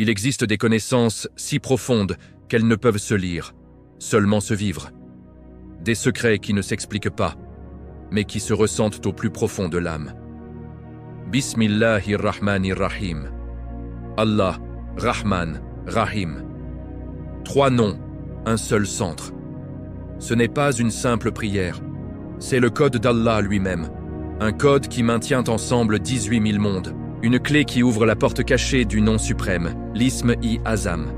Il existe des connaissances si profondes qu'elles ne peuvent se lire, seulement se vivre. Des secrets qui ne s'expliquent pas, mais qui se ressentent au plus profond de l'âme. Bismillahirrahmanirrahim. Allah, Rahman, Rahim. 3 noms, un seul centre. Ce n'est pas une simple prière, c'est le code d'Allah lui-même. Un code qui maintient ensemble 18 000 mondes. Une clé qui ouvre la porte cachée du nom suprême, l'Ism-i-Azam.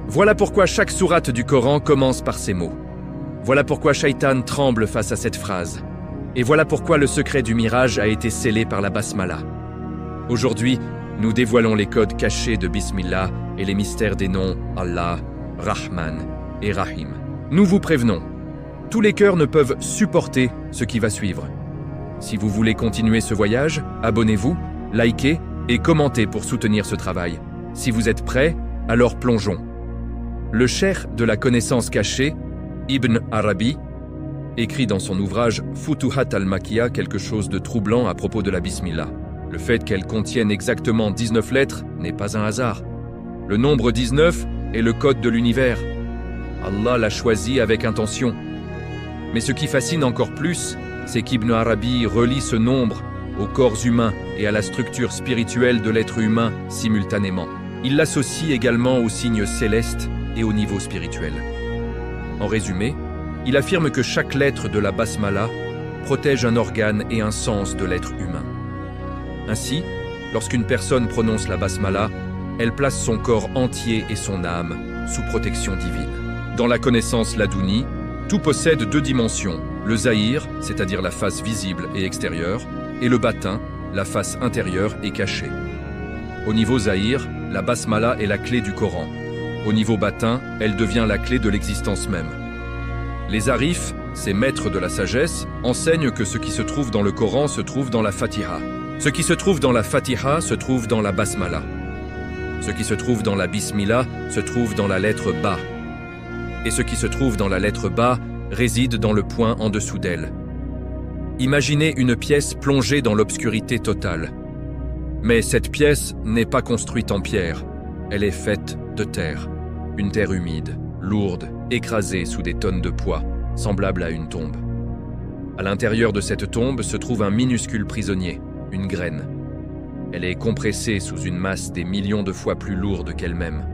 Voilà pourquoi chaque sourate du Coran commence par ces mots. Voilà pourquoi Shaitan tremble face à cette phrase. Et voilà pourquoi le secret du mirage a été scellé par la basmala. Aujourd'hui, nous dévoilons les codes cachés de Bismillah et les mystères des noms Allah, Rahman et Rahim. Nous vous prévenons, tous les cœurs ne peuvent supporter ce qui va suivre. Si vous voulez continuer ce voyage, abonnez-vous, likez et commentez pour soutenir ce travail. Si vous êtes prêts, alors plongeons. Le cheikh de la connaissance cachée, Ibn Arabi, écrit dans son ouvrage Futuhat al-Makkiya quelque chose de troublant à propos de la Bismillah. Le fait qu'elle contienne exactement 19 lettres n'est pas un hasard. Le nombre 19 est le code de l'univers. Allah l'a choisi avec intention. Mais ce qui fascine encore plus, c'est qu'Ibn Arabi relie ce nombre aux corps humains et à la structure spirituelle de l'être humain simultanément. Il l'associe également aux signes célestes et au niveau spirituel. En résumé, il affirme que chaque lettre de la basmala protège un organe et un sens de l'être humain. Ainsi, lorsqu'une personne prononce la basmala, elle place son corps entier et son âme sous protection divine. Dans la connaissance ladouni, tout possède 2 dimensions, le zahir, c'est-à-dire la face visible et extérieure, et le batin, la face intérieure et cachée. Au niveau zahir, la basmala est la clé du Coran. Au niveau batin, elle devient la clé de l'existence même. Les arifs, ces maîtres de la sagesse, enseignent que ce qui se trouve dans le Coran se trouve dans la Fatiha. Ce qui se trouve dans la Fatiha se trouve dans la basmala. Ce qui se trouve dans la Bismillah se trouve dans la lettre Ba. Et ce qui se trouve dans la lettre Ba réside dans le point en dessous d'elle. Imaginez une pièce plongée dans l'obscurité totale. Mais cette pièce n'est pas construite en pierre, elle est faite de terre. Une terre humide, lourde, écrasée sous des tonnes de poids, semblable à une tombe. À l'intérieur de cette tombe se trouve un minuscule prisonnier, une graine. Elle est compressée sous une masse des millions de fois plus lourde qu'elle-même.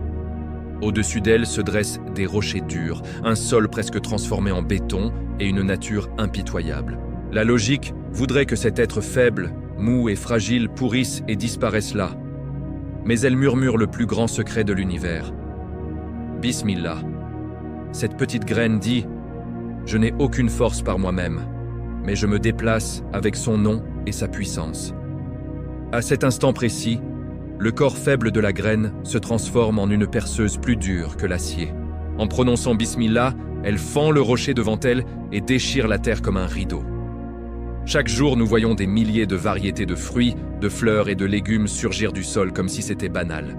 Au-dessus d'elle se dressent des rochers durs, un sol presque transformé en béton et une nature impitoyable. La logique voudrait que cet être faible, mou et fragile pourrisse et disparaisse là. Mais elle murmure le plus grand secret de l'univers. Bismillah. Cette petite graine dit « Je n'ai aucune force par moi-même, mais je me déplace avec son nom et sa puissance. » À cet instant précis, le corps faible de la graine se transforme en une perceuse plus dure que l'acier. En prononçant Bismillah, elle fend le rocher devant elle et déchire la terre comme un rideau. Chaque jour, nous voyons des milliers de variétés de fruits, de fleurs et de légumes surgir du sol comme si c'était banal.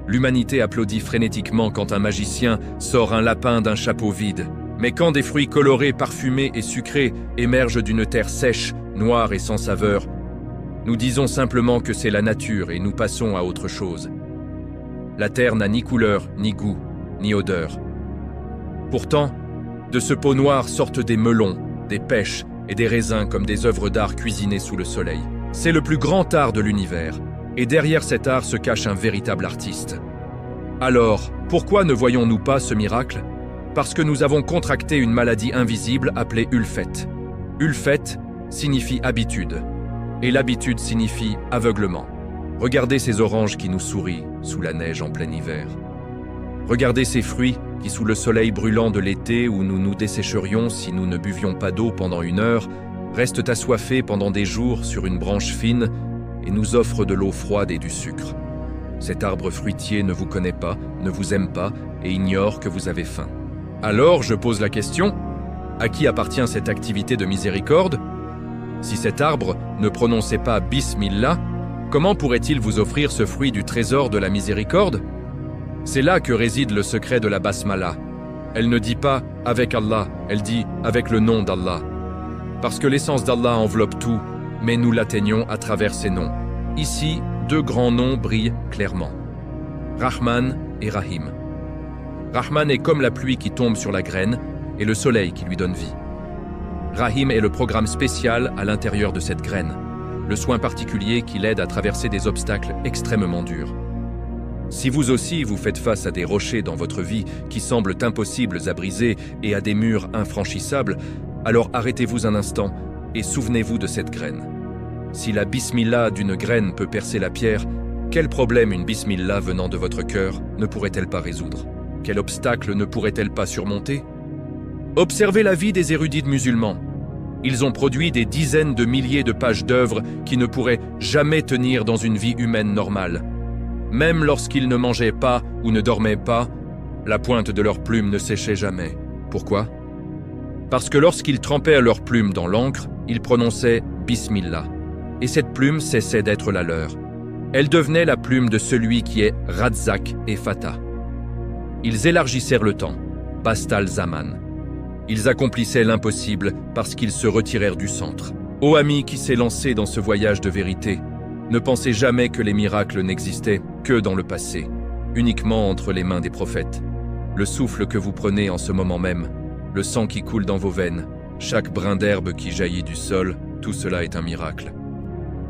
L'humanité applaudit frénétiquement quand un magicien sort un lapin d'un chapeau vide. Mais quand des fruits colorés, parfumés et sucrés émergent d'une terre sèche, noire et sans saveur, nous disons simplement que c'est la nature et nous passons à autre chose. La terre n'a ni couleur, ni goût, ni odeur. Pourtant, de ce pot noir sortent des melons, des pêches et des raisins comme des œuvres d'art cuisinées sous le soleil. C'est le plus grand art de l'univers, et derrière cet art se cache un véritable artiste. Alors, pourquoi ne voyons-nous pas ce miracle ? Parce que nous avons contracté une maladie invisible appelée Ulfet. Ulfet signifie habitude. Et l'habitude signifie aveuglement. Regardez ces oranges qui nous sourient sous la neige en plein hiver. Regardez ces fruits qui, sous le soleil brûlant de l'été où nous nous dessécherions si nous ne buvions pas d'eau pendant 1 heure, restent assoiffés pendant des jours sur une branche fine et nous offrent de l'eau froide et du sucre. Cet arbre fruitier ne vous connaît pas, ne vous aime pas et ignore que vous avez faim. Alors, je pose la question, à qui appartient cette activité de miséricorde ? Si cet arbre ne prononçait pas Bismillah, comment pourrait-il vous offrir ce fruit du trésor de la miséricorde ? C'est là que réside le secret de la basmala. Elle ne dit pas « avec Allah », elle dit « avec le nom d'Allah ». Parce que l'essence d'Allah enveloppe tout, mais nous l'atteignons à travers ses noms. Ici, 2 grands noms brillent clairement. Rahman et Rahim. Rahman est comme la pluie qui tombe sur la graine et le soleil qui lui donne vie. Rahim est le programme spécial à l'intérieur de cette graine, le soin particulier qui l'aide à traverser des obstacles extrêmement durs. Si vous aussi vous faites face à des rochers dans votre vie qui semblent impossibles à briser et à des murs infranchissables, alors arrêtez-vous un instant et souvenez-vous de cette graine. Si la bismillah d'une graine peut percer la pierre, quel problème une bismillah venant de votre cœur ne pourrait-elle pas résoudre? Quel obstacle ne pourrait-elle pas surmonter? Observez la vie des érudits musulmans. Ils ont produit des dizaines de milliers de pages d'œuvres qui ne pourraient jamais tenir dans une vie humaine normale. Même lorsqu'ils ne mangeaient pas ou ne dormaient pas, la pointe de leurs plumes ne séchait jamais. Pourquoi? Parce que lorsqu'ils trempaient leurs plumes dans l'encre, ils prononçaient « Bismillah ». Et cette plume cessait d'être la leur. Elle devenait la plume de celui qui est Razzaq et Fatah. Ils élargissèrent le temps, Bastal Zaman. Ils accomplissaient l'impossible parce qu'ils se retirèrent du centre. Ô ami qui s'est lancé dans ce voyage de vérité, ne pensez jamais que les miracles n'existaient que dans le passé, uniquement entre les mains des prophètes. Le souffle que vous prenez en ce moment même, le sang qui coule dans vos veines, chaque brin d'herbe qui jaillit du sol, tout cela est un miracle.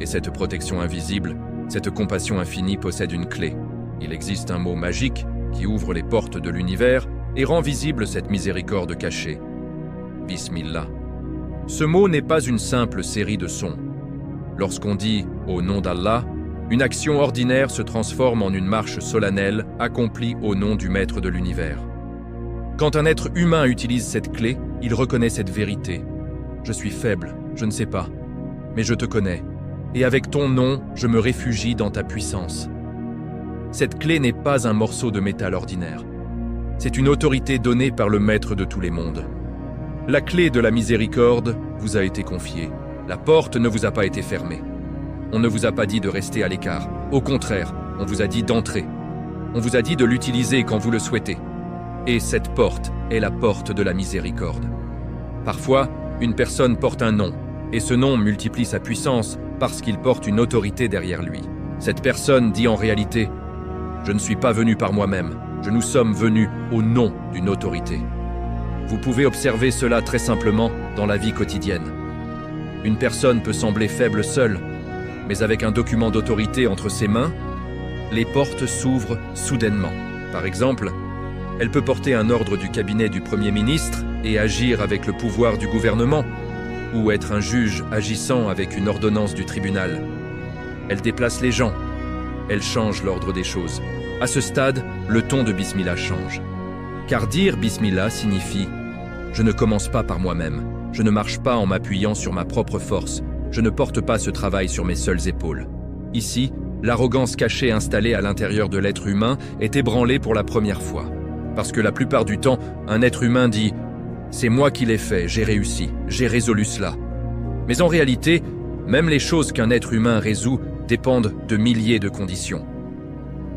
Et cette protection invisible, cette compassion infinie possède une clé. Il existe un mot magique qui ouvre les portes de l'univers et rend visible cette miséricorde cachée. Bismillah. Ce mot n'est pas une simple série de sons. Lorsqu'on dit « au nom d'Allah », une action ordinaire se transforme en une marche solennelle accomplie au nom du Maître de l'univers. Quand un être humain utilise cette clé, il reconnaît cette vérité. Je suis faible, je ne sais pas, mais je te connais, et avec ton nom, je me réfugie dans ta puissance. Cette clé n'est pas un morceau de métal ordinaire. C'est une autorité donnée par le Maître de tous les mondes. La clé de la miséricorde vous a été confiée. La porte ne vous a pas été fermée. On ne vous a pas dit de rester à l'écart. Au contraire, on vous a dit d'entrer. On vous a dit de l'utiliser quand vous le souhaitez. Et cette porte est la porte de la miséricorde. Parfois, une personne porte un nom, et ce nom multiplie sa puissance parce qu'il porte une autorité derrière lui. Cette personne dit en réalité « Je ne suis pas venu par moi-même, nous sommes venus au nom d'une autorité ». Vous pouvez observer cela très simplement dans la vie quotidienne. Une personne peut sembler faible seule, mais avec un document d'autorité entre ses mains, les portes s'ouvrent soudainement. Par exemple, elle peut porter un ordre du cabinet du Premier ministre et agir avec le pouvoir du gouvernement, ou être un juge agissant avec une ordonnance du tribunal. Elle déplace les gens, elle change l'ordre des choses. À ce stade, le ton de Bismillah change. Car dire Bismillah signifie « Je ne commence pas par moi-même, je ne marche pas en m'appuyant sur ma propre force, je ne porte pas ce travail sur mes seules épaules. » Ici, l'arrogance cachée installée à l'intérieur de l'être humain est ébranlée pour la première fois. Parce que la plupart du temps, un être humain dit « C'est moi qui l'ai fait, j'ai réussi, j'ai résolu cela. » Mais en réalité, même les choses qu'un être humain résout dépendent de milliers de conditions.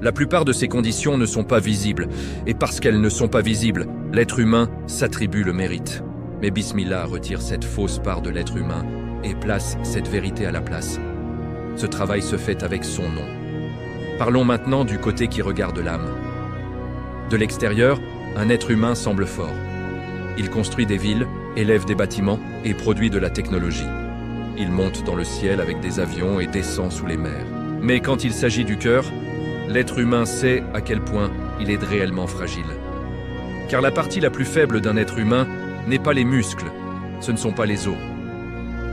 La plupart de ces conditions ne sont pas visibles, et parce qu'elles ne sont pas visibles, l'être humain s'attribue le mérite. Mais Bismillah retire cette fausse part de l'être humain et place cette vérité à la place. Ce travail se fait avec son nom. Parlons maintenant du côté qui regarde l'âme. De l'extérieur, un être humain semble fort. Il construit des villes, élève des bâtiments et produit de la technologie. Il monte dans le ciel avec des avions et descend sous les mers. Mais quand il s'agit du cœur, l'être humain sait à quel point il est réellement fragile. Car la partie la plus faible d'un être humain n'est pas les muscles, ce ne sont pas les os.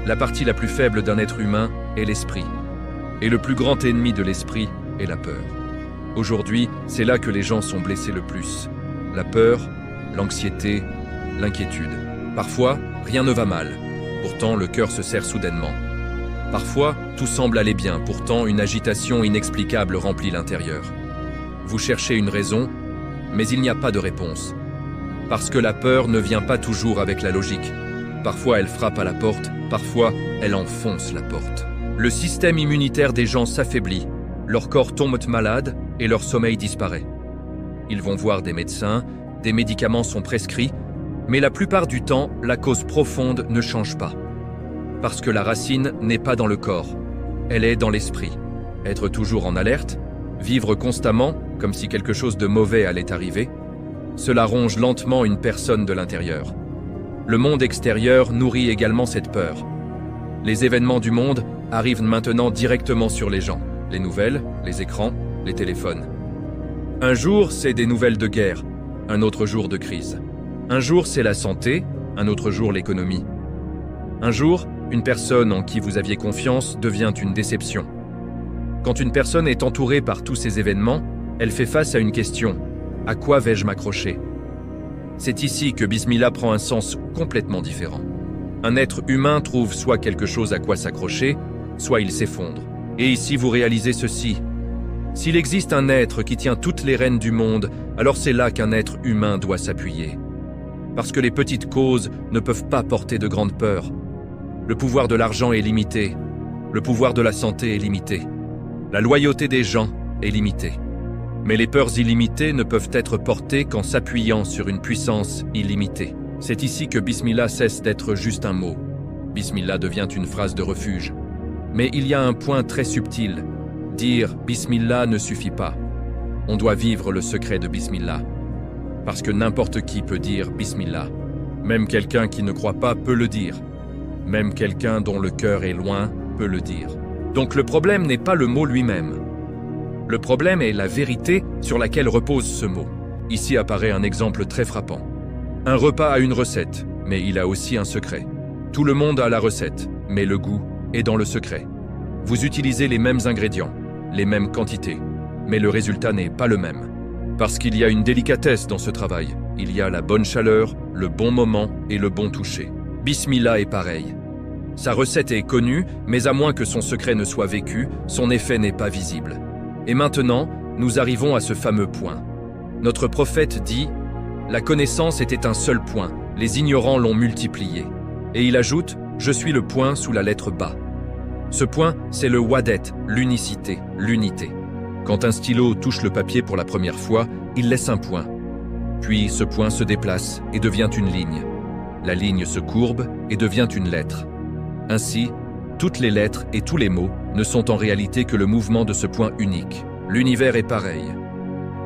La partie la plus faible d'un être humain est l'esprit. Et le plus grand ennemi de l'esprit est la peur. Aujourd'hui, c'est là que les gens sont blessés le plus. La peur, l'anxiété, l'inquiétude. Parfois, rien ne va mal. Pourtant, le cœur se serre soudainement. Parfois, tout semble aller bien. Pourtant, une agitation inexplicable remplit l'intérieur. Vous cherchez une raison, mais il n'y a pas de réponse. Parce que la peur ne vient pas toujours avec la logique. Parfois, elle frappe à la porte, parfois, elle enfonce la porte. Le système immunitaire des gens s'affaiblit, leur corps tombe malade et leur sommeil disparaît. Ils vont voir des médecins, des médicaments sont prescrits, mais la plupart du temps, la cause profonde ne change pas. Parce que la racine n'est pas dans le corps, elle est dans l'esprit. Être toujours en alerte, vivre constamment, comme si quelque chose de mauvais allait arriver, cela ronge lentement une personne de l'intérieur. Le monde extérieur nourrit également cette peur. Les événements du monde arrivent maintenant directement sur les gens, les nouvelles, les écrans, les téléphones. Un jour, c'est des nouvelles de guerre, un autre jour de crise. Un jour, c'est la santé, un autre jour l'économie. Un jour, une personne en qui vous aviez confiance devient une déception. Quand une personne est entourée par tous ces événements, elle fait face à une question. À quoi vais-je m'accrocher? C'est ici que Bismillah prend un sens complètement différent. Un être humain trouve soit quelque chose à quoi s'accrocher, soit il s'effondre. Et ici vous réalisez ceci. S'il existe un être qui tient toutes les rênes du monde, alors c'est là qu'un être humain doit s'appuyer. Parce que les petites causes ne peuvent pas porter de grandes peurs. Le pouvoir de l'argent est limité. Le pouvoir de la santé est limité. La loyauté des gens est limitée. Mais les peurs illimitées ne peuvent être portées qu'en s'appuyant sur une puissance illimitée. C'est ici que Bismillah cesse d'être juste un mot. Bismillah devient une phrase de refuge. Mais il y a un point très subtil. Dire Bismillah ne suffit pas. On doit vivre le secret de Bismillah. Parce que n'importe qui peut dire Bismillah. Même quelqu'un qui ne croit pas peut le dire. Même quelqu'un dont le cœur est loin peut le dire. Donc le problème n'est pas le mot lui-même. Le problème est la vérité sur laquelle repose ce mot. Ici apparaît un exemple très frappant. Un repas a une recette, mais il a aussi un secret. Tout le monde a la recette, mais le goût est dans le secret. Vous utilisez les mêmes ingrédients, les mêmes quantités, mais le résultat n'est pas le même. Parce qu'il y a une délicatesse dans ce travail. Il y a la bonne chaleur, le bon moment et le bon toucher. Bismillah est pareil. Sa recette est connue, mais à moins que son secret ne soit vécu, son effet n'est pas visible. Et maintenant, nous arrivons à ce fameux point. Notre prophète dit « La connaissance était un seul point, les ignorants l'ont multiplié. » Et il ajoute « Je suis le point sous la lettre Ba ». Ce point, c'est le wadet, l'unicité, l'unité. Quand un stylo touche le papier pour la première fois, il laisse un point. Puis ce point se déplace et devient une ligne. La ligne se courbe et devient une lettre. Ainsi, toutes les lettres et tous les mots ne sont en réalité que le mouvement de ce point unique. L'univers est pareil.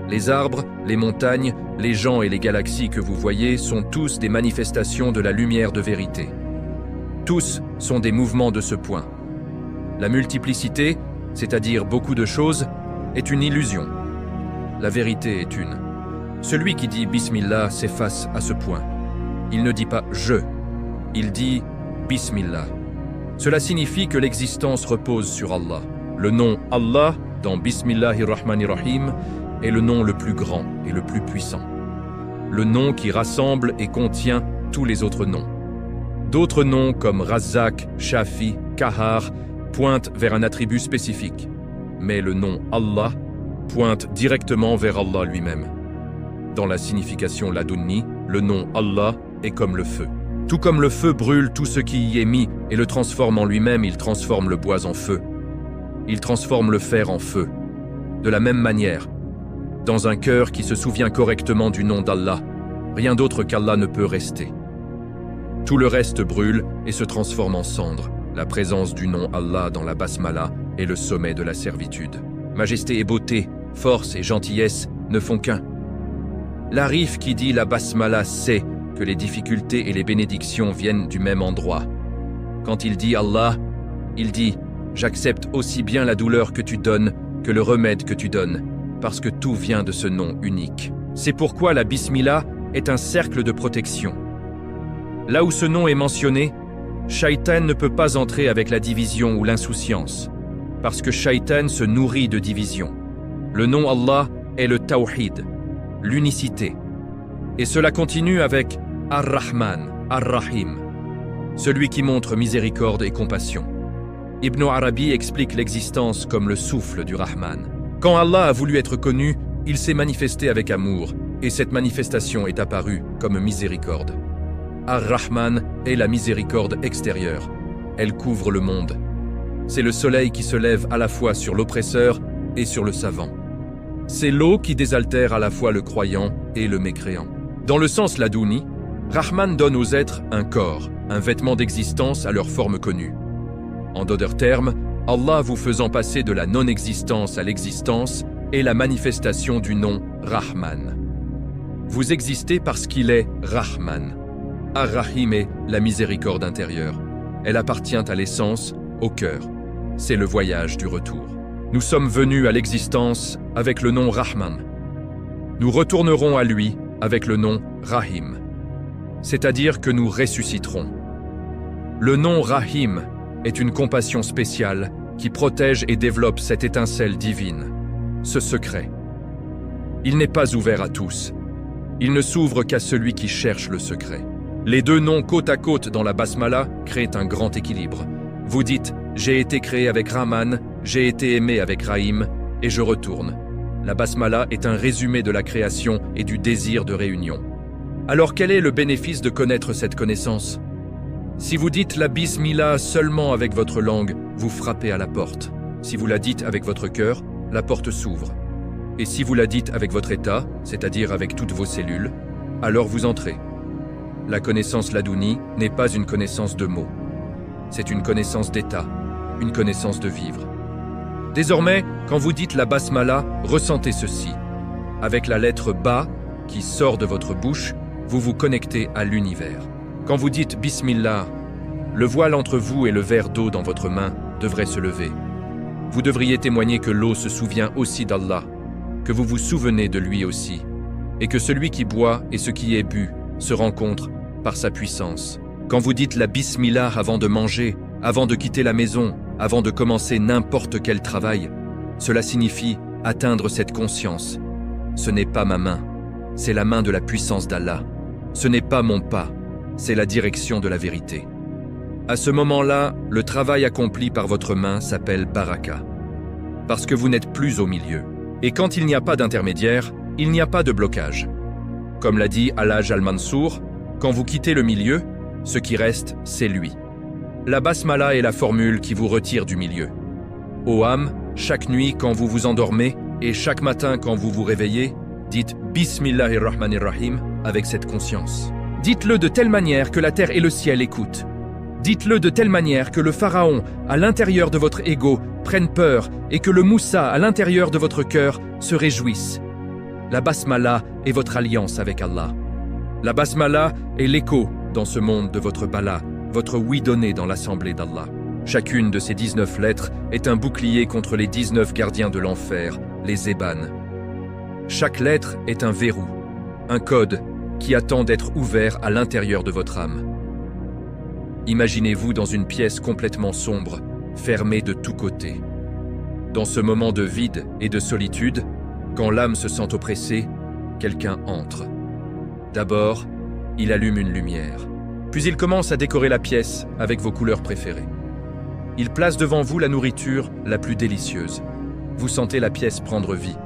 Les arbres, les montagnes, les gens et les galaxies que vous voyez sont tous des manifestations de la lumière de vérité. Tous sont des mouvements de ce point. La multiplicité, c'est-à-dire beaucoup de choses, est une illusion. La vérité est une. Celui qui dit Bismillah s'efface à ce point. Il ne dit pas « je », il dit « Bismillah ». Cela signifie que l'existence repose sur Allah. Le nom Allah, dans Bismillahirrahmanirrahim, est le nom le plus grand et le plus puissant. Le nom qui rassemble et contient tous les autres noms. D'autres noms comme Razzaq, Shafi, Kahar pointent vers un attribut spécifique. Mais le nom Allah pointe directement vers Allah lui-même. Dans la signification ladunni, le nom Allah est comme le feu. Tout comme le feu brûle tout ce qui y est mis et le transforme en lui-même, il transforme le bois en feu. Il transforme le fer en feu. De la même manière, dans un cœur qui se souvient correctement du nom d'Allah, rien d'autre qu'Allah ne peut rester. Tout le reste brûle et se transforme en cendre. La présence du nom Allah dans la basmala est le sommet de la servitude. Majesté et beauté, force et gentillesse ne font qu'un. L'arif qui dit la basmala sait que les difficultés et les bénédictions viennent du même endroit. Quand il dit Allah, il dit « J'accepte aussi bien la douleur que tu donnes que le remède que tu donnes, parce que tout vient de ce nom unique. » C'est pourquoi la Bismillah est un cercle de protection. Là où ce nom est mentionné, Shaitan ne peut pas entrer avec la division ou l'insouciance, parce que Shaitan se nourrit de division. Le nom Allah est le Tawhid, l'unicité. Et cela continue avec Ar-Rahman, Ar-Rahim, celui qui montre miséricorde et compassion. Ibn Arabi explique l'existence comme le souffle du Rahman. Quand Allah a voulu être connu, il s'est manifesté avec amour, et cette manifestation est apparue comme miséricorde. Ar-Rahman est la miséricorde extérieure. Elle couvre le monde. C'est le soleil qui se lève à la fois sur l'oppresseur et sur le savant. C'est l'eau qui désaltère à la fois le croyant et le mécréant. Dans le sens ladouni, Rahman donne aux êtres un corps, un vêtement d'existence à leur forme connue. En d'autres termes, Allah vous faisant passer de la non-existence à l'existence est la manifestation du nom Rahman. Vous existez parce qu'il est Rahman. Ar-Rahim est la miséricorde intérieure. Elle appartient à l'essence, au cœur. C'est le voyage du retour. Nous sommes venus à l'existence avec le nom Rahman. Nous retournerons à lui avec le nom Rahim. C'est-à-dire que nous ressusciterons. Le nom Rahim est une compassion spéciale qui protège et développe cette étincelle divine, ce secret. Il n'est pas ouvert à tous. Il ne s'ouvre qu'à celui qui cherche le secret. Les deux noms côte à côte dans la Basmala créent un grand équilibre. Vous dites « J'ai été créé avec Rahman, j'ai été aimé avec Rahim, et je retourne ». La Basmala est un résumé de la création et du désir de réunion. Alors quel est le bénéfice de connaître cette connaissance? Si vous dites la Bismillah seulement avec votre langue, vous frappez à la porte. Si vous la dites avec votre cœur, la porte s'ouvre. Et si vous la dites avec votre état, c'est-à-dire avec toutes vos cellules, alors vous entrez. La connaissance Ladouni n'est pas une connaissance de mots. C'est une connaissance d'état, une connaissance de vivre. Désormais, quand vous dites la Basmala, ressentez ceci. Avec la lettre Ba qui sort de votre bouche, vous vous connectez à l'univers. Quand vous dites Bismillah, le voile entre vous et le verre d'eau dans votre main devrait se lever. Vous devriez témoigner que l'eau se souvient aussi d'Allah, que vous vous souvenez de lui aussi, et que celui qui boit et ce qui est bu se rencontrent par sa puissance. Quand vous dites la Bismillah avant de manger, avant de quitter la maison, avant de commencer n'importe quel travail, cela signifie atteindre cette conscience. Ce n'est pas ma main, c'est la main de la puissance d'Allah. Ce n'est pas mon pas, c'est la direction de la vérité. À ce moment-là, le travail accompli par votre main s'appelle baraka, parce que vous n'êtes plus au milieu. Et quand il n'y a pas d'intermédiaire, il n'y a pas de blocage. Comme l'a dit Al-Hajj Al-Mansour, quand vous quittez le milieu, ce qui reste, c'est lui. La Basmala est la formule qui vous retire du milieu. Ô âme, chaque nuit quand vous vous endormez et chaque matin quand vous vous réveillez, dites Bismillahirrahmanirrahim avec cette conscience. Dites-le de telle manière que la terre et le ciel écoutent. Dites-le de telle manière que le pharaon, à l'intérieur de votre ego, prenne peur et que le Moussa, à l'intérieur de votre cœur, se réjouisse. La Basmala est votre alliance avec Allah. La Basmala est l'écho dans ce monde de votre Bala, votre oui donné dans l'assemblée d'Allah. Chacune de ces 19 lettres est un bouclier contre les 19 gardiens de l'enfer, les Ébanes. Chaque lettre est un verrou, un code qui attend d'être ouvert à l'intérieur de votre âme. Imaginez-vous dans une pièce complètement sombre, fermée de tous côtés. Dans ce moment de vide et de solitude, quand l'âme se sent oppressée, quelqu'un entre. D'abord, il allume une lumière. Puis il commence à décorer la pièce avec vos couleurs préférées. Il place devant vous la nourriture la plus délicieuse. Vous sentez la pièce prendre vie.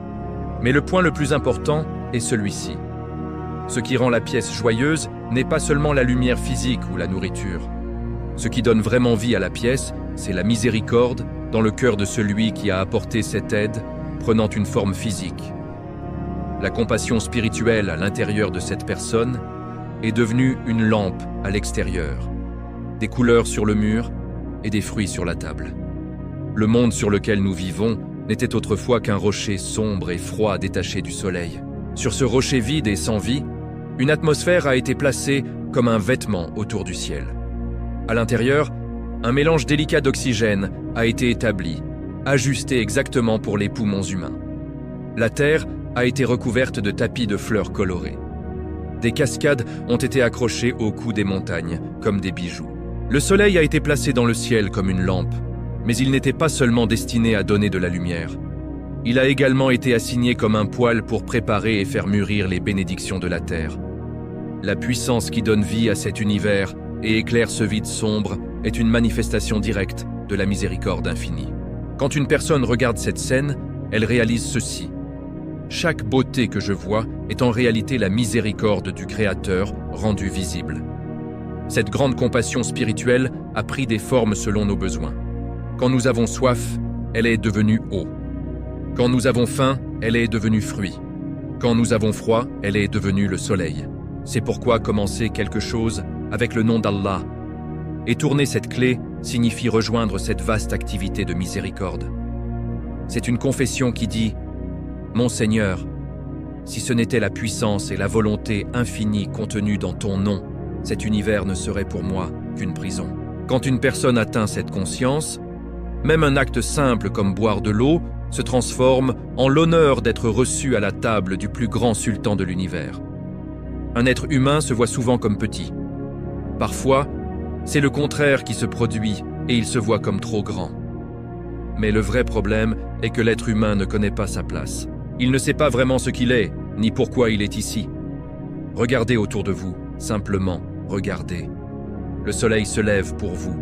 Mais le point le plus important est celui-ci. Ce qui rend la pièce joyeuse n'est pas seulement la lumière physique ou la nourriture. Ce qui donne vraiment vie à la pièce, c'est la miséricorde dans le cœur de celui qui a apporté cette aide, prenant une forme physique. La compassion spirituelle à l'intérieur de cette personne est devenue une lampe à l'extérieur, des couleurs sur le mur et des fruits sur la table. Le monde sur lequel nous vivons n'était autrefois qu'un rocher sombre et froid détaché du soleil. Sur ce rocher vide et sans vie, une atmosphère a été placée comme un vêtement autour du ciel. À l'intérieur, un mélange délicat d'oxygène a été établi, ajusté exactement pour les poumons humains. La terre a été recouverte de tapis de fleurs colorées. Des cascades ont été accrochées au cou des montagnes, comme des bijoux. Le soleil a été placé dans le ciel comme une lampe, mais il n'était pas seulement destiné à donner de la lumière. Il a également été assigné comme un poêle pour préparer et faire mûrir les bénédictions de la terre. La puissance qui donne vie à cet univers et éclaire ce vide sombre est une manifestation directe de la miséricorde infinie. Quand une personne regarde cette scène, elle réalise ceci. Chaque beauté que je vois est en réalité la miséricorde du Créateur rendue visible. Cette grande compassion spirituelle a pris des formes selon nos besoins. Quand nous avons soif, elle est devenue eau. Quand nous avons faim, elle est devenue fruit. Quand nous avons froid, elle est devenue le soleil. C'est pourquoi commencer quelque chose avec le nom d'Allah et tourner cette clé signifie rejoindre cette vaste activité de miséricorde. C'est une confession qui dit Mon Seigneur, si ce n'était la puissance et la volonté infinie contenues dans ton nom, cet univers ne serait pour moi qu'une prison. Quand une personne atteint cette conscience, même un acte simple comme boire de l'eau se transforme en l'honneur d'être reçu à la table du plus grand sultan de l'univers. Un être humain se voit souvent comme petit. Parfois, c'est le contraire qui se produit et il se voit comme trop grand. Mais le vrai problème est que l'être humain ne connaît pas sa place. Il ne sait pas vraiment ce qu'il est, ni pourquoi il est ici. Regardez autour de vous, simplement regardez. Le soleil se lève pour vous.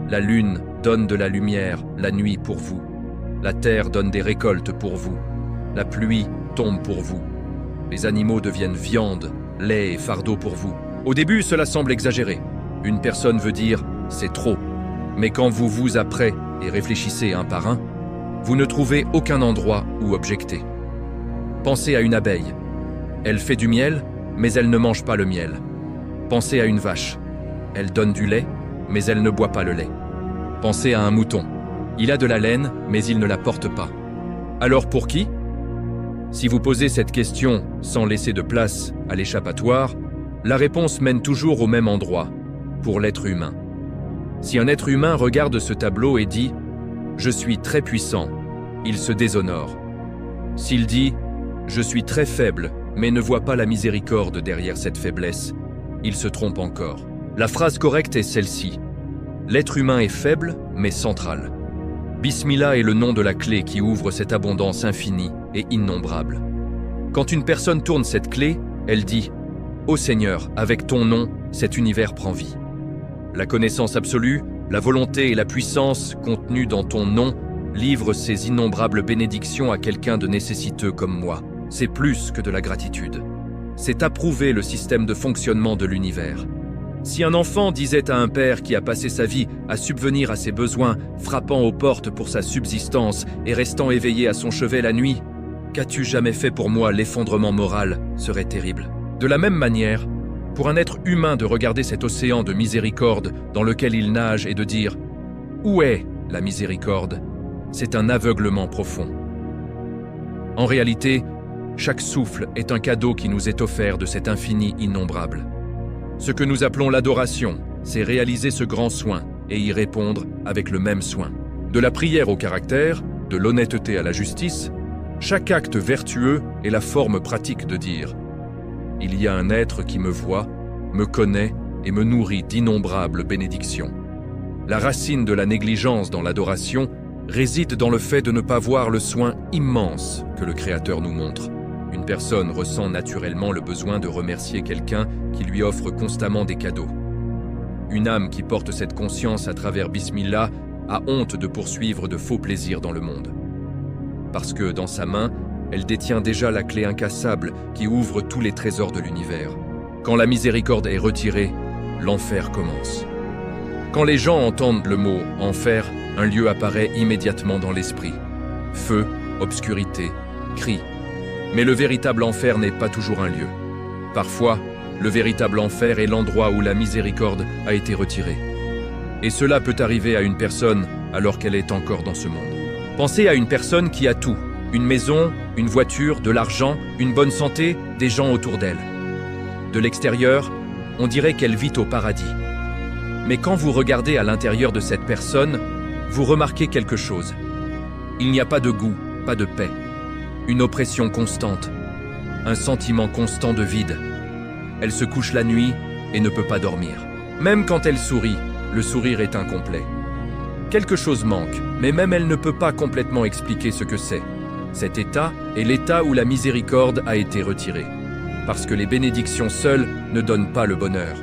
La lune donne de la lumière la nuit pour vous. La terre donne des récoltes pour vous. La pluie tombe pour vous. Les animaux deviennent viande, lait et fardeau pour vous. Au début, cela semble exagéré. Une personne veut dire « c'est trop ». Mais quand vous vous apprêtez et réfléchissez un par un, vous ne trouvez aucun endroit où objecter. Pensez à une abeille. Elle fait du miel, mais elle ne mange pas le miel. Pensez à une vache. Elle donne du lait, mais elle ne boit pas le lait. Pensez à un mouton. Il a de la laine, mais il ne la porte pas. Alors pour qui? Si vous posez cette question sans laisser de place à l'échappatoire, la réponse mène toujours au même endroit, pour l'être humain. Si un être humain regarde ce tableau et dit « Je suis très puissant », il se déshonore. S'il dit « Je suis très faible », mais ne voit pas la miséricorde derrière cette faiblesse, il se trompe encore. La phrase correcte est celle-ci. L'être humain est faible, mais central. Bismillah est le nom de la clé qui ouvre cette abondance infinie et innombrable. Quand une personne tourne cette clé, elle dit « Ô Seigneur, avec ton nom, cet univers prend vie. » La connaissance absolue, la volonté et la puissance contenues dans ton nom livrent ces innombrables bénédictions à quelqu'un de nécessiteux comme moi. C'est plus que de la gratitude. C'est approuver le système de fonctionnement de l'univers. Si un enfant disait à un père qui a passé sa vie à subvenir à ses besoins, frappant aux portes pour sa subsistance et restant éveillé à son chevet la nuit, « Qu'as-tu jamais fait pour moi ?» l'effondrement moral serait terrible. De la même manière, pour un être humain de regarder cet océan de miséricorde dans lequel il nage et de dire « Où est la miséricorde ?» c'est un aveuglement profond. En réalité, chaque souffle est un cadeau qui nous est offert de cet infini innombrable. Ce que nous appelons l'adoration, c'est réaliser ce grand soin et y répondre avec le même soin. De la prière au caractère, de l'honnêteté à la justice, chaque acte vertueux est la forme pratique de dire « Il y a un être qui me voit, me connaît et me nourrit d'innombrables bénédictions. » La racine de la négligence dans l'adoration réside dans le fait de ne pas voir le soin immense que le Créateur nous montre. Une personne ressent naturellement le besoin de remercier quelqu'un qui lui offre constamment des cadeaux. Une âme qui porte cette conscience à travers Bismillah a honte de poursuivre de faux plaisirs dans le monde. Parce que dans sa main, elle détient déjà la clé incassable qui ouvre tous les trésors de l'univers. Quand la miséricorde est retirée, l'enfer commence. Quand les gens entendent le mot « enfer », un lieu apparaît immédiatement dans l'esprit. Feu, obscurité, cris. Mais le véritable enfer n'est pas toujours un lieu. Parfois, le véritable enfer est l'endroit où la miséricorde a été retirée. Et cela peut arriver à une personne alors qu'elle est encore dans ce monde. Pensez à une personne qui a tout. Une maison, une voiture, de l'argent, une bonne santé, des gens autour d'elle. De l'extérieur, on dirait qu'elle vit au paradis. Mais quand vous regardez à l'intérieur de cette personne, vous remarquez quelque chose. Il n'y a pas de goût, pas de paix. Une oppression constante, un sentiment constant de vide. Elle se couche la nuit et ne peut pas dormir. Même quand elle sourit, le sourire est incomplet. Quelque chose manque, mais même elle ne peut pas complètement expliquer ce que c'est. Cet état est l'état où la miséricorde a été retirée, parce que les bénédictions seules ne donnent pas le bonheur.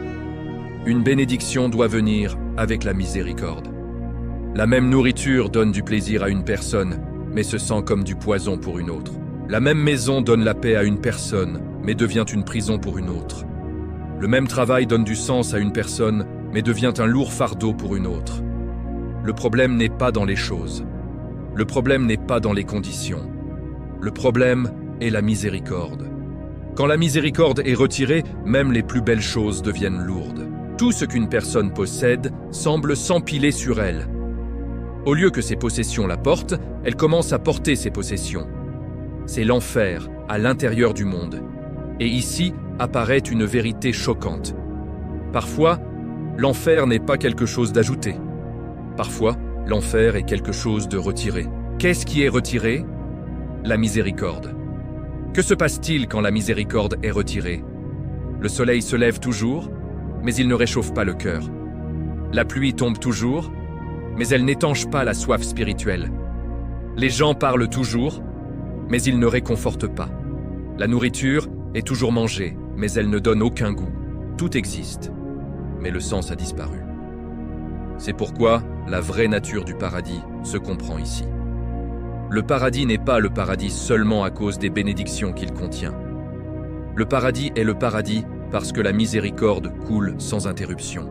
Une bénédiction doit venir avec la miséricorde. La même nourriture donne du plaisir à une personne, mais se sent comme du poison pour une autre. La même maison donne la paix à une personne, mais devient une prison pour une autre. Le même travail donne du sens à une personne, mais devient un lourd fardeau pour une autre. Le problème n'est pas dans les choses. Le problème n'est pas dans les conditions. Le problème est la miséricorde. Quand la miséricorde est retirée, même les plus belles choses deviennent lourdes. Tout ce qu'une personne possède semble s'empiler sur elle. Au lieu que ses possessions la portent, elle commence à porter ses possessions. c'est l'enfer à l'intérieur du monde. Et ici apparaît une vérité choquante. Parfois, l'enfer n'est pas quelque chose d'ajouté. Parfois, l'enfer est quelque chose de retiré. Qu'est-ce qui est retiré? La miséricorde. Que se passe-t-il quand la miséricorde est retirée? Le soleil se lève toujours, mais il ne réchauffe pas le cœur. La pluie tombe toujours, mais elle n'étanche pas la soif spirituelle. Les gens parlent toujours, mais ils ne réconfortent pas. La nourriture est toujours mangée, mais elle ne donne aucun goût. Tout existe, mais le sens a disparu. C'est pourquoi la vraie nature du paradis se comprend ici. Le paradis n'est pas le paradis seulement à cause des bénédictions qu'il contient. Le paradis est le paradis parce que la miséricorde coule sans interruption.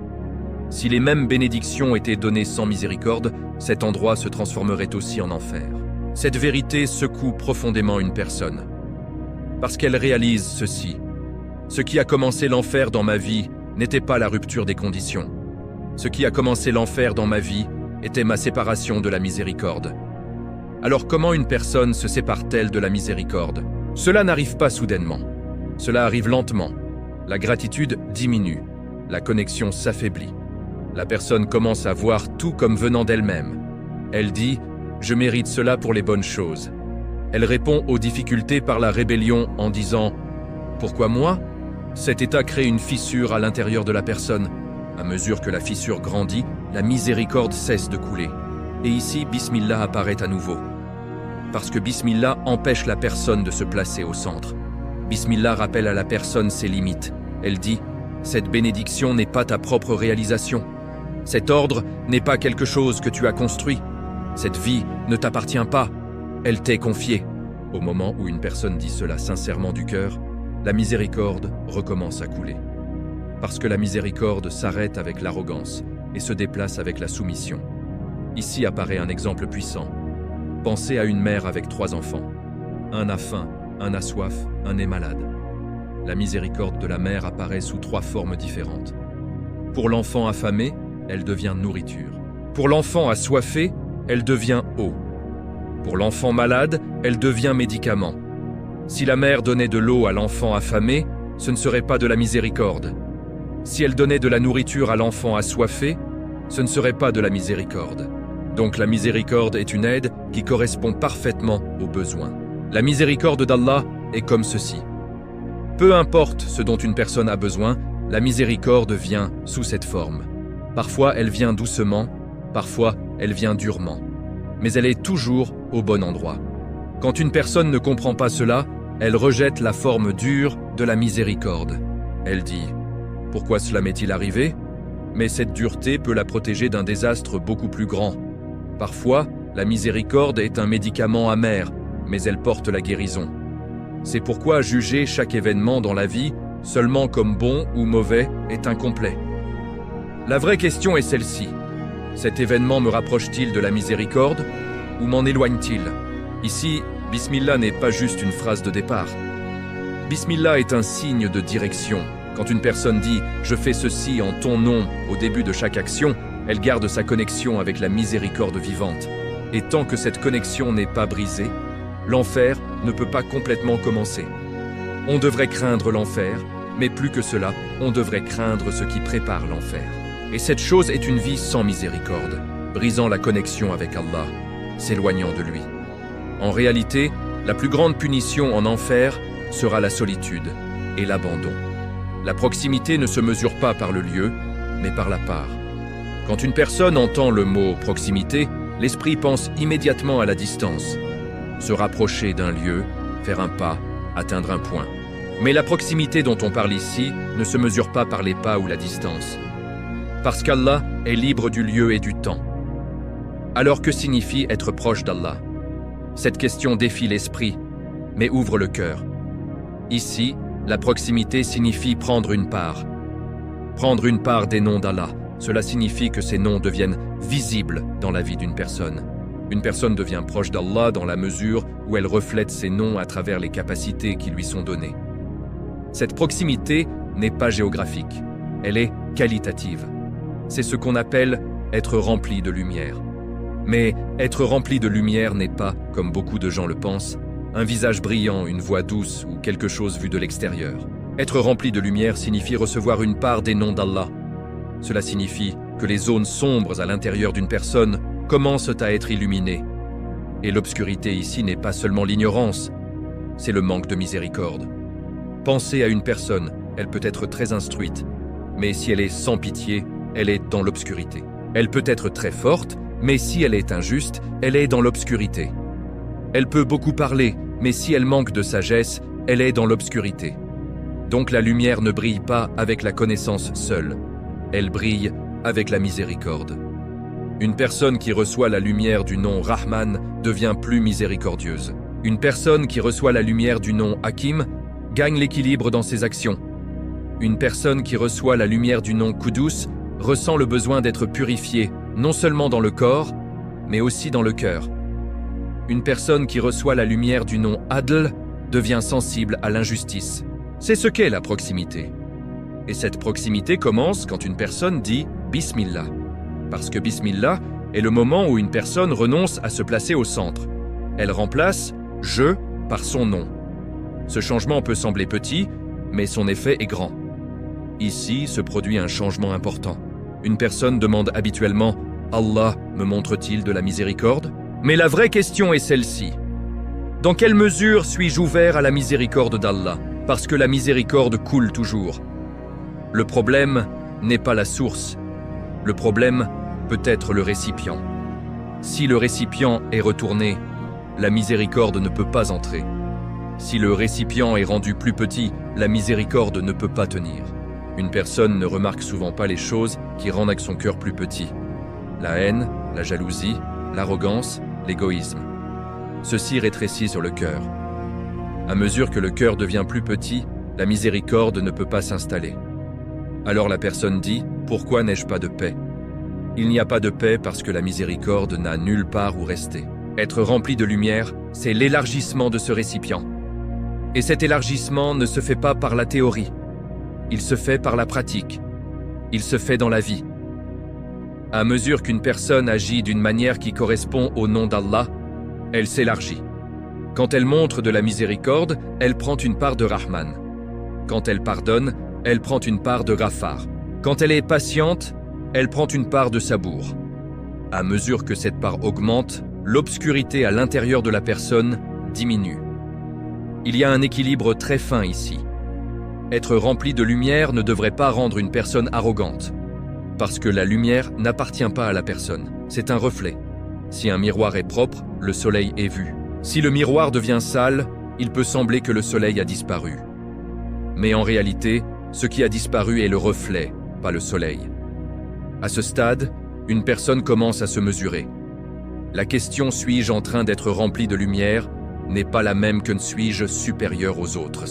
Si les mêmes bénédictions étaient données sans miséricorde, cet endroit se transformerait aussi en enfer. Cette vérité secoue profondément une personne. Parce qu'elle réalise ceci. Ce qui a commencé l'enfer dans ma vie n'était pas la rupture des conditions. Ce qui a commencé l'enfer dans ma vie était ma séparation de la miséricorde. Alors comment une personne se sépare-t-elle de la miséricorde? Cela n'arrive pas soudainement. Cela arrive lentement. La gratitude diminue. La connexion s'affaiblit. La personne commence à voir tout comme venant d'elle-même. Elle dit « Je mérite cela pour les bonnes choses ». Elle répond aux difficultés par la rébellion en disant « Pourquoi moi ?» Cet état crée une fissure à l'intérieur de la personne. À mesure que la fissure grandit, la miséricorde cesse de couler. Et ici, Bismillah apparaît à nouveau. Parce que Bismillah empêche la personne de se placer au centre. Bismillah rappelle à la personne ses limites. Elle dit « Cette bénédiction n'est pas ta propre réalisation. Cet ordre n'est pas quelque chose que tu as construit. Cette vie ne t'appartient pas. Elle t'est confiée. » Au moment où une personne dit cela sincèrement du cœur, la miséricorde recommence à couler. Parce que la miséricorde s'arrête avec l'arrogance et se déplace avec la soumission. Ici apparaît un exemple puissant. Pensez à une mère avec 3 enfants. Un a faim, un a soif, un est malade. La miséricorde de la mère apparaît sous 3 formes différentes. Pour l'enfant affamé, elle devient nourriture. Pour l'enfant assoiffé, elle devient eau. Pour l'enfant malade, elle devient médicament. Si la mère donnait de l'eau à l'enfant affamé, ce ne serait pas de la miséricorde. Si elle donnait de la nourriture à l'enfant assoiffé, ce ne serait pas de la miséricorde. Donc la miséricorde est une aide qui correspond parfaitement aux besoins. La miséricorde d'Allah est comme ceci. Peu importe ce dont une personne a besoin, la miséricorde vient sous cette forme. Parfois elle vient doucement, parfois elle vient durement. Mais elle est toujours au bon endroit. Quand une personne ne comprend pas cela, elle rejette la forme dure de la miséricorde. Elle dit « Pourquoi cela m'est-il arrivé ?» Mais cette dureté peut la protéger d'un désastre beaucoup plus grand. Parfois, la miséricorde est un médicament amer, mais elle porte la guérison. C'est pourquoi juger chaque événement dans la vie seulement comme bon ou mauvais est incomplet. La vraie question est celle-ci. Cet événement me rapproche-t-il de la miséricorde ou m'en éloigne-t-il? Ici, Bismillah n'est pas juste une phrase de départ. Bismillah est un signe de direction. Quand une personne dit « je fais ceci en ton nom » au début de chaque action, elle garde sa connexion avec la miséricorde vivante. Et tant que cette connexion n'est pas brisée, l'enfer ne peut pas complètement commencer. On devrait craindre l'enfer, mais plus que cela, on devrait craindre ce qui prépare l'enfer. Et cette chose est une vie sans miséricorde, brisant la connexion avec Allah, s'éloignant de lui. En réalité, la plus grande punition en enfer sera la solitude et l'abandon. La proximité ne se mesure pas par le lieu, mais par la part. Quand une personne entend le mot « proximité », l'esprit pense immédiatement à la distance. Se rapprocher d'un lieu, faire un pas, atteindre un point. Mais la proximité dont on parle ici ne se mesure pas par les pas ou la distance. Parce qu'Allah est libre du lieu et du temps. Alors que signifie être proche d'Allah? Cette question défie l'esprit, mais ouvre le cœur. Ici, la proximité signifie prendre une part. Prendre une part des noms d'Allah, cela signifie que ces noms deviennent visibles dans la vie d'une personne. Une personne devient proche d'Allah dans la mesure où elle reflète ces noms à travers les capacités qui lui sont données. Cette proximité n'est pas géographique, elle est qualitative. C'est ce qu'on appelle être rempli de lumière. Mais être rempli de lumière n'est pas, comme beaucoup de gens le pensent, un visage brillant, une voix douce ou quelque chose vu de l'extérieur. Être rempli de lumière signifie recevoir une part des noms d'Allah. Cela signifie que les zones sombres à l'intérieur d'une personne commencent à être illuminées. Et l'obscurité ici n'est pas seulement l'ignorance, c'est le manque de miséricorde. Pensez à une personne, elle peut être très instruite, mais si elle est sans pitié, elle est dans l'obscurité. Elle peut être très forte, mais si elle est injuste, elle est dans l'obscurité. Elle peut beaucoup parler, mais si elle manque de sagesse, elle est dans l'obscurité. Donc la lumière ne brille pas avec la connaissance seule, elle brille avec la miséricorde. Une personne qui reçoit la lumière du nom Rahman devient plus miséricordieuse. Une personne qui reçoit la lumière du nom Hakim gagne l'équilibre dans ses actions. Une personne qui reçoit la lumière du nom Kudus ressent le besoin d'être purifiée, non seulement dans le corps, mais aussi dans le cœur. Une personne qui reçoit la lumière du nom Adl devient sensible à l'injustice. C'est ce qu'est la proximité. Et cette proximité commence quand une personne dit « Bismillah ». Parce que Bismillah est le moment où une personne renonce à se placer au centre. Elle remplace « je » par son nom. Ce changement peut sembler petit, mais son effet est grand. Ici se produit un changement important. Une personne demande habituellement « Allah me montre-t-il de la miséricorde ?» Mais la vraie question est celle-ci. Dans quelle mesure suis-je ouvert à la miséricorde d'Allah? Parce que la miséricorde coule toujours. Le problème n'est pas la source. Le problème peut être le récipient. Si le récipient est retourné, la miséricorde ne peut pas entrer. Si le récipient est rendu plus petit, la miséricorde ne peut pas tenir. Une personne ne remarque souvent pas les choses qui rendent son cœur plus petit. La haine, la jalousie, l'arrogance, l'égoïsme. Ceci rétrécit sur le cœur. À mesure que le cœur devient plus petit, la miséricorde ne peut pas s'installer. Alors la personne dit « Pourquoi n'ai-je pas de paix ?» Il n'y a pas de paix parce que la miséricorde n'a nulle part où rester. Être rempli de lumière, c'est l'élargissement de ce récipient. Et cet élargissement ne se fait pas par la théorie. Il se fait par la pratique. Il se fait dans la vie. À mesure qu'une personne agit d'une manière qui correspond au nom d'Allah, elle s'élargit. Quand elle montre de la miséricorde, elle prend une part de Rahman. Quand elle pardonne, elle prend une part de Ghafar. Quand elle est patiente, elle prend une part de Sabour. À mesure que cette part augmente, l'obscurité à l'intérieur de la personne diminue. Il y a un équilibre très fin ici. Être rempli de lumière ne devrait pas rendre une personne arrogante. Parce que la lumière n'appartient pas à la personne, c'est un reflet. Si un miroir est propre, le soleil est vu. Si le miroir devient sale, il peut sembler que le soleil a disparu. Mais en réalité, ce qui a disparu est le reflet, pas le soleil. À ce stade, une personne commence à se mesurer. La question « suis-je en train d'être rempli de lumière ?» n'est pas la même que « suis-je supérieur aux autres ?»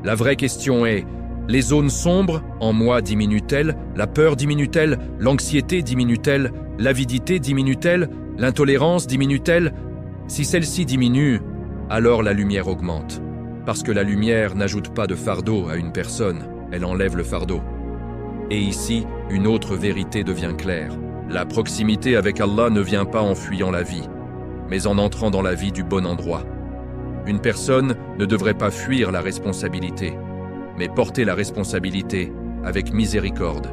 La vraie question est « les zones sombres en moi diminuent-elles? La peur diminue-t-elle? L'anxiété diminue-t-elle? L'avidité diminue-t-elle? L'intolérance diminue-t-elle? Si celle-ci diminue, alors la lumière augmente. Parce que la lumière n'ajoute pas de fardeau à une personne, elle enlève le fardeau. Et ici, une autre vérité devient claire. La proximité avec Allah ne vient pas en fuyant la vie, mais en entrant dans la vie du bon endroit. Une personne ne devrait pas fuir la responsabilité, mais porter la responsabilité avec miséricorde.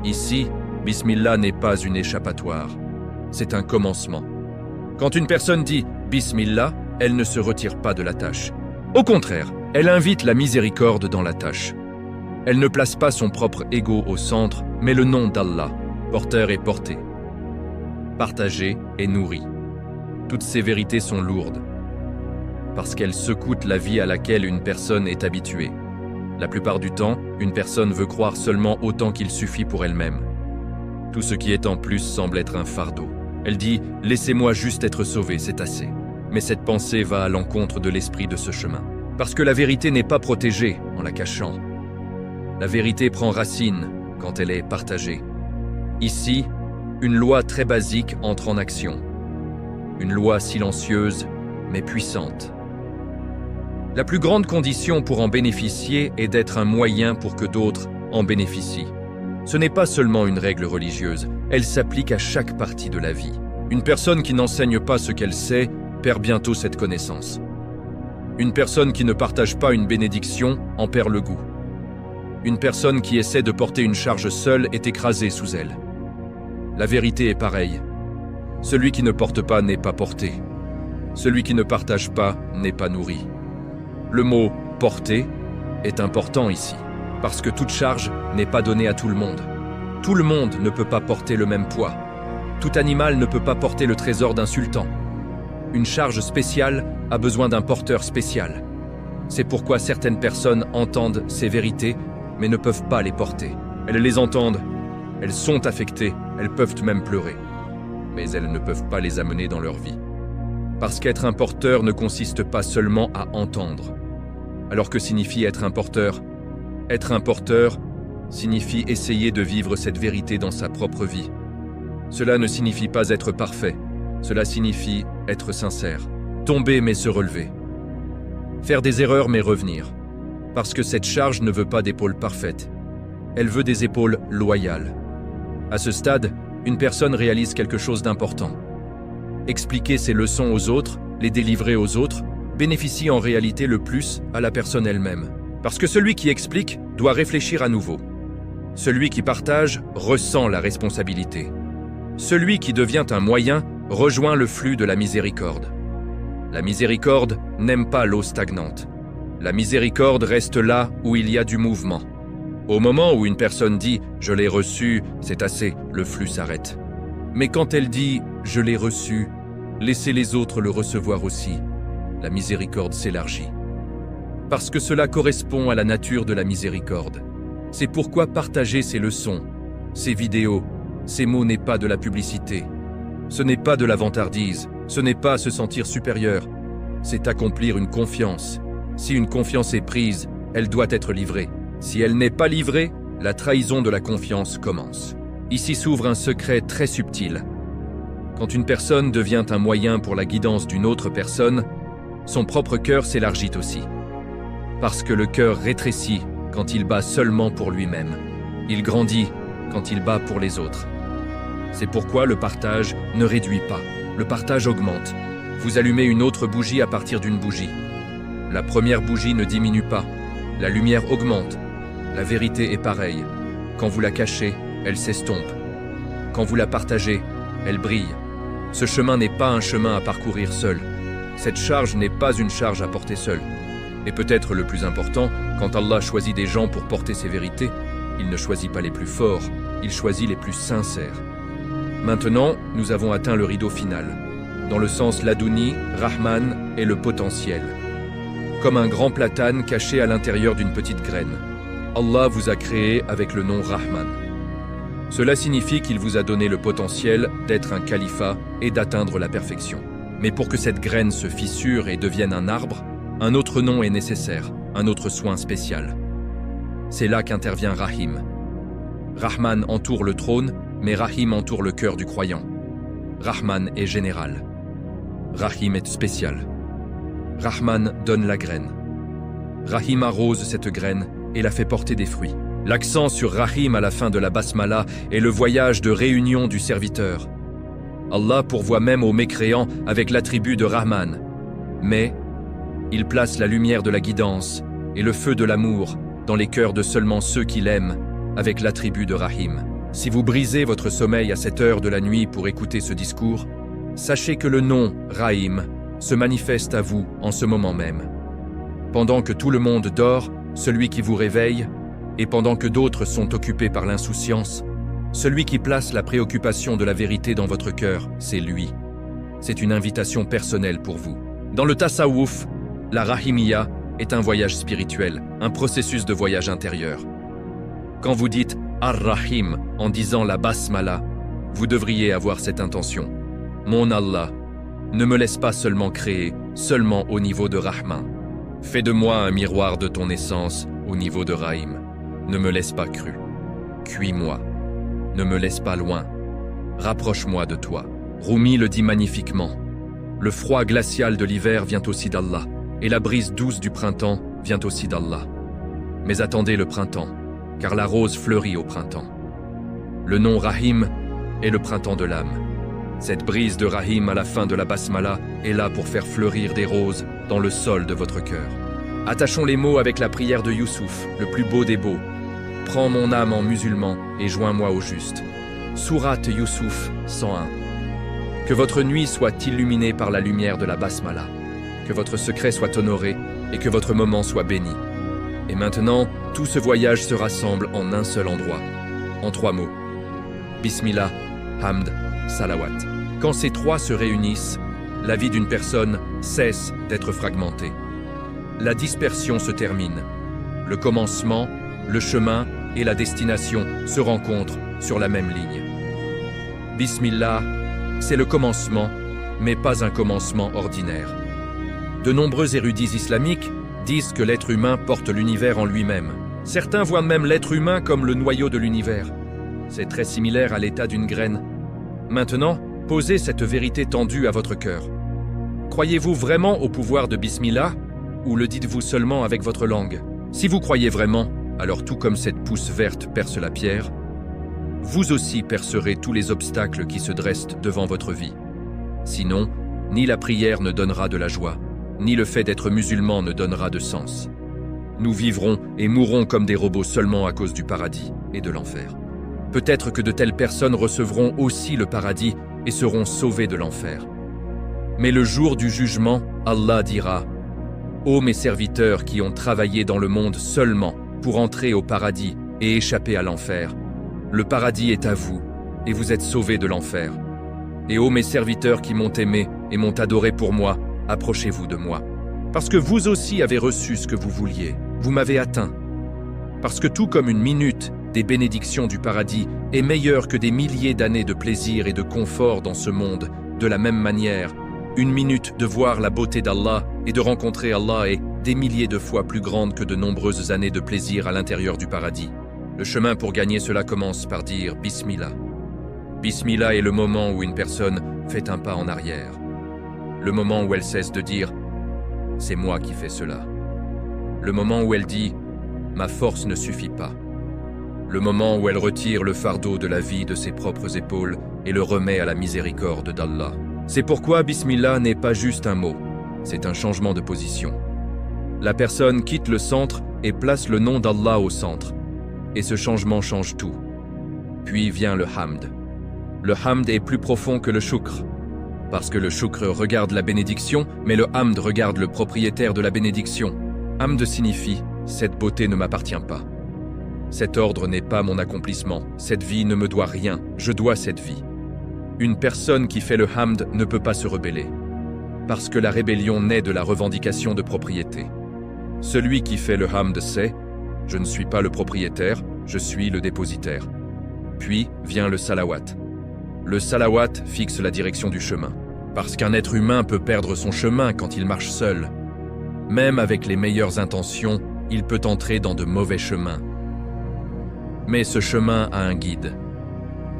Ici, Bismillah n'est pas une échappatoire, c'est un commencement. Quand une personne dit « Bismillah », elle ne se retire pas de la tâche. Au contraire, elle invite la miséricorde dans la tâche. Elle ne place pas son propre ego au centre, mais le nom d'Allah, porteur et porté, partagé et nourri. Toutes ces vérités sont lourdes, parce qu'elles secouent la vie à laquelle une personne est habituée. La plupart du temps, une personne veut croire seulement autant qu'il suffit pour elle-même. Tout ce qui est en plus semble être un fardeau. Elle dit « Laissez-moi juste être sauvé, c'est assez ». Mais cette pensée va à l'encontre de l'esprit de ce chemin. Parce que la vérité n'est pas protégée en la cachant. La vérité prend racine quand elle est partagée. Ici, une loi très basique entre en action. Une loi silencieuse, mais puissante. La plus grande condition pour en bénéficier est d'être un moyen pour que d'autres en bénéficient. Ce n'est pas seulement une règle religieuse, elle s'applique à chaque partie de la vie. Une personne qui n'enseigne pas ce qu'elle sait perd bientôt cette connaissance. Une personne qui ne partage pas une bénédiction en perd le goût. Une personne qui essaie de porter une charge seule est écrasée sous elle. La vérité est pareille. Celui qui ne porte pas n'est pas porté. Celui qui ne partage pas n'est pas nourri. Le mot « porter » est important ici, parce que toute charge n'est pas donnée à tout le monde. Tout le monde ne peut pas porter le même poids. Tout animal ne peut pas porter le trésor d'un sultan. Une charge spéciale a besoin d'un porteur spécial. C'est pourquoi certaines personnes entendent ces vérités, mais ne peuvent pas les porter. Elles les entendent, elles sont affectées, elles peuvent même pleurer. Mais elles ne peuvent pas les amener dans leur vie. Parce qu'être un porteur ne consiste pas seulement à entendre. Alors que signifie être un porteur? Être un porteur signifie essayer de vivre cette vérité dans sa propre vie. Cela ne signifie pas être parfait, cela signifie être sincère. Tomber mais se relever. Faire des erreurs mais revenir. Parce que cette charge ne veut pas d'épaules parfaites. Elle veut des épaules loyales. À ce stade, une personne réalise quelque chose d'important. Expliquer ses leçons aux autres, les délivrer aux autres, bénéficie en réalité le plus à la personne elle-même. Parce que celui qui explique doit réfléchir à nouveau. Celui qui partage ressent la responsabilité. Celui qui devient un moyen rejoint le flux de la miséricorde. La miséricorde n'aime pas l'eau stagnante. La miséricorde reste là où il y a du mouvement. Au moment où une personne dit « je l'ai reçu », c'est assez, le flux s'arrête. Mais quand elle dit « je l'ai reçu », laissez les autres le recevoir aussi. La miséricorde s'élargit. Parce que cela correspond à la nature de la miséricorde. C'est pourquoi partager ces leçons, ces vidéos, ces mots n'est pas de la publicité. Ce n'est pas de la vantardise, ce n'est pas se sentir supérieur. C'est accomplir une confiance. Si une confiance est prise, elle doit être livrée. Si elle n'est pas livrée, la trahison de la confiance commence. Ici s'ouvre un secret très subtil. Quand une personne devient un moyen pour la guidance d'une autre personne, son propre cœur s'élargit aussi. Parce que le cœur rétrécit quand il bat seulement pour lui-même. Il grandit quand il bat pour les autres. C'est pourquoi le partage ne réduit pas, le partage augmente. Vous allumez une autre bougie à partir d'une bougie. La première bougie ne diminue pas, la lumière augmente. La vérité est pareille. Quand vous la cachez, elle s'estompe. Quand vous la partagez, elle brille. Ce chemin n'est pas un chemin à parcourir seul. Cette charge n'est pas une charge à porter seule. Et peut-être le plus important, quand Allah choisit des gens pour porter ses vérités, il ne choisit pas les plus forts, il choisit les plus sincères. Maintenant, nous avons atteint le rideau final, dans le sens Ladouni, Rahman et le potentiel. Comme un grand platane caché à l'intérieur d'une petite graine. Allah vous a créé avec le nom Rahman. Cela signifie qu'il vous a donné le potentiel d'être un califat et d'atteindre la perfection. Mais pour que cette graine se fissure et devienne un arbre, un autre nom est nécessaire, un autre soin spécial. C'est là qu'intervient Rahim. Rahman entoure le trône, mais Rahim entoure le cœur du croyant. Rahman est général. Rahim est spécial. Rahman donne la graine. Rahim arrose cette graine et la fait porter des fruits. L'accent sur Rahim à la fin de la Basmala est le voyage de réunion du serviteur. Allah pourvoit même aux mécréants avec l'attribut de Rahman. Mais il place la lumière de la guidance et le feu de l'amour dans les cœurs de seulement ceux qui l'aiment avec l'attribut de Rahim. Si vous brisez votre sommeil à cette heure de la nuit pour écouter ce discours, sachez que le nom Rahim se manifeste à vous en ce moment même. Pendant que tout le monde dort, celui qui vous réveille, et pendant que d'autres sont occupés par l'insouciance, celui qui place la préoccupation de la vérité dans votre cœur, c'est lui. C'est une invitation personnelle pour vous. Dans le Tasawwuf, la Rahimiyya est un voyage spirituel, un processus de voyage intérieur. Quand vous dites Ar-Rahim en disant la Basmala, vous devriez avoir cette intention. Mon Allah, ne me laisse pas seulement créer, seulement au niveau de Rahman. Fais de moi un miroir de ton essence au niveau de Rahim. Ne me laisse pas cru. Cuis-moi. Ne me laisse pas loin. Rapproche-moi de toi. Rumi le dit magnifiquement. Le froid glacial de l'hiver vient aussi d'Allah, et la brise douce du printemps vient aussi d'Allah. Mais attendez le printemps, car la rose fleurit au printemps. Le nom Rahim est le printemps de l'âme. Cette brise de Rahim à la fin de la basmala est là pour faire fleurir des roses dans le sol de votre cœur. Attachons les mots avec la prière de Youssouf, le plus beau des beaux. Prends mon âme en musulman et joins-moi au juste. Sourate Youssouf 101. Que votre nuit soit illuminée par la lumière de la basmala. Que votre secret soit honoré et que votre moment soit béni. Et maintenant, tout ce voyage se rassemble en un seul endroit, en 3 mots. Bismillah, Hamd, Salawat. Quand ces 3 se réunissent, la vie d'une personne cesse d'être fragmentée. La dispersion se termine. Le commencement, le chemin et la destination se rencontrent sur la même ligne. Bismillah, c'est le commencement, mais pas un commencement ordinaire. De nombreux érudits islamiques disent que l'être humain porte l'univers en lui-même. Certains voient même l'être humain comme le noyau de l'univers. C'est très similaire à l'état d'une graine. Maintenant, posez cette vérité tendue à votre cœur. Croyez-vous vraiment au pouvoir de Bismillah ou le dites-vous seulement avec votre langue? Si vous croyez vraiment, alors tout comme cette pousse verte perce la pierre, vous aussi percerez tous les obstacles qui se dressent devant votre vie. Sinon, ni la prière ne donnera de la joie, ni le fait d'être musulman ne donnera de sens. Nous vivrons et mourrons comme des robots seulement à cause du paradis et de l'enfer. Peut-être que de telles personnes recevront aussi le paradis et seront sauvées de l'enfer. Mais le jour du jugement, Allah dira « Ô mes serviteurs qui ont travaillé dans le monde seulement pour entrer au paradis et échapper à l'enfer, le paradis est à vous et vous êtes sauvés de l'enfer. Et ô mes serviteurs qui m'ont aimé et m'ont adoré pour moi, approchez-vous de moi. Parce que vous aussi avez reçu ce que vous vouliez, vous m'avez atteint. Parce que tout comme une minute des bénédictions du paradis est meilleure que des milliers d'années de plaisir et de confort dans ce monde, de la même manière, une minute de voir la beauté d'Allah et de rencontrer Allah est des milliers de fois plus grande que de nombreuses années de plaisir à l'intérieur du paradis. Le chemin pour gagner cela commence par dire Bismillah. Bismillah est le moment où une personne fait un pas en arrière. Le moment où elle cesse de dire « c'est moi qui fais cela ». Le moment où elle dit « ma force ne suffit pas ». Le moment où elle retire le fardeau de la vie de ses propres épaules et le remet à la miséricorde d'Allah. C'est pourquoi Bismillah n'est pas juste un mot, c'est un changement de position. La personne quitte le centre et place le nom d'Allah au centre. Et ce changement change tout. Puis vient le Hamd. Le Hamd est plus profond que le Shukr. Parce que le Shukr regarde la bénédiction, mais le Hamd regarde le propriétaire de la bénédiction. Hamd signifie « cette beauté ne m'appartient pas ». Cet ordre n'est pas mon accomplissement, cette vie ne me doit rien, je dois cette vie. Une personne qui fait le Hamd ne peut pas se rebeller. Parce que la rébellion naît de la revendication de propriété. Celui qui fait le Hamd sait « je ne suis pas le propriétaire, je suis le dépositaire ». Puis vient le Salawat. Le Salawat fixe la direction du chemin. Parce qu'un être humain peut perdre son chemin quand il marche seul. Même avec les meilleures intentions, il peut entrer dans de mauvais chemins. Mais ce chemin a un guide.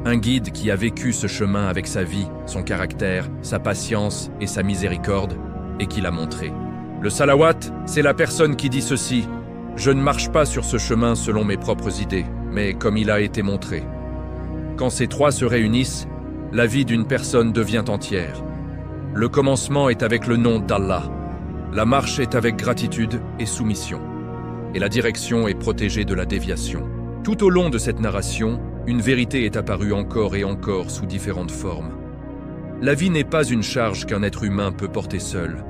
Un guide qui a vécu ce chemin avec sa vie, son caractère, sa patience et sa miséricorde, et qui l'a montré. Le Salawat, c'est la personne qui dit ceci « Je ne marche pas sur ce chemin selon mes propres idées, mais comme il a été montré. » Quand ces 3 se réunissent, la vie d'une personne devient entière. Le commencement est avec le nom d'Allah. La marche est avec gratitude et soumission. Et la direction est protégée de la déviation. Tout au long de cette narration, une vérité est apparue encore et encore sous différentes formes. La vie n'est pas une charge qu'un être humain peut porter seul.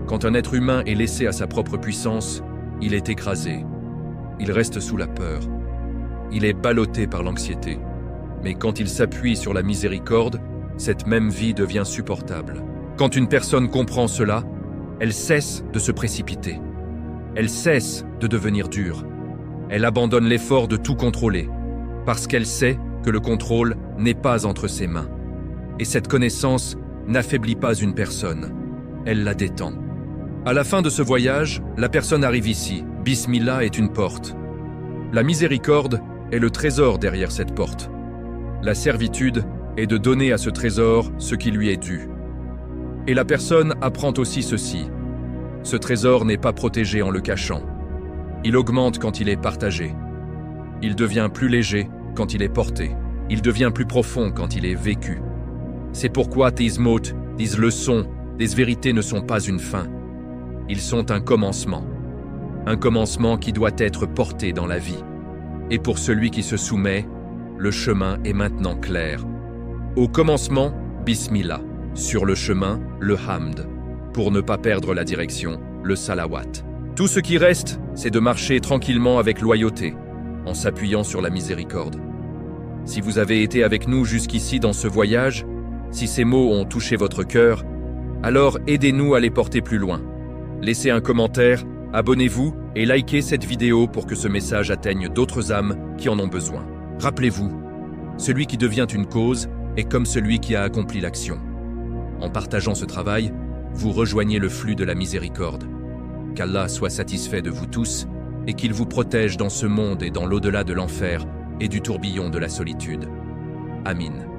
Quand un être humain est laissé à sa propre puissance, il est écrasé. Il reste sous la peur. Il est ballotté par l'anxiété. Mais quand il s'appuie sur la miséricorde, cette même vie devient supportable. Quand une personne comprend cela, elle cesse de se précipiter. Elle cesse de devenir dure. Elle abandonne l'effort de tout contrôler, parce qu'elle sait que le contrôle n'est pas entre ses mains. Et cette connaissance n'affaiblit pas une personne, elle la détend. À la fin de ce voyage, la personne arrive ici. Bismillah est une porte. La miséricorde est le trésor derrière cette porte. La servitude est de donner à ce trésor ce qui lui est dû. Et la personne apprend aussi ceci. Ce trésor n'est pas protégé en le cachant. Il augmente quand il est partagé. Il devient plus léger quand il est porté. Il devient plus profond quand il est vécu. C'est pourquoi these mots, these leçons, these vérités ne sont pas une fin. Ils sont un commencement. Un commencement qui doit être porté dans la vie. Et pour celui qui se soumet, le chemin est maintenant clair. Au commencement, Bismillah. Sur le chemin, le Hamd. Pour ne pas perdre la direction, le Salawat. Tout ce qui reste, c'est de marcher tranquillement avec loyauté, en s'appuyant sur la miséricorde. Si vous avez été avec nous jusqu'ici dans ce voyage, si ces mots ont touché votre cœur, alors aidez-nous à les porter plus loin. Laissez un commentaire, abonnez-vous et likez cette vidéo pour que ce message atteigne d'autres âmes qui en ont besoin. Rappelez-vous, celui qui devient une cause est comme celui qui a accompli l'action. En partageant ce travail, vous rejoignez le flux de la miséricorde. Qu'Allah soit satisfait de vous tous et qu'il vous protège dans ce monde et dans l'au-delà de l'enfer et du tourbillon de la solitude. Amin.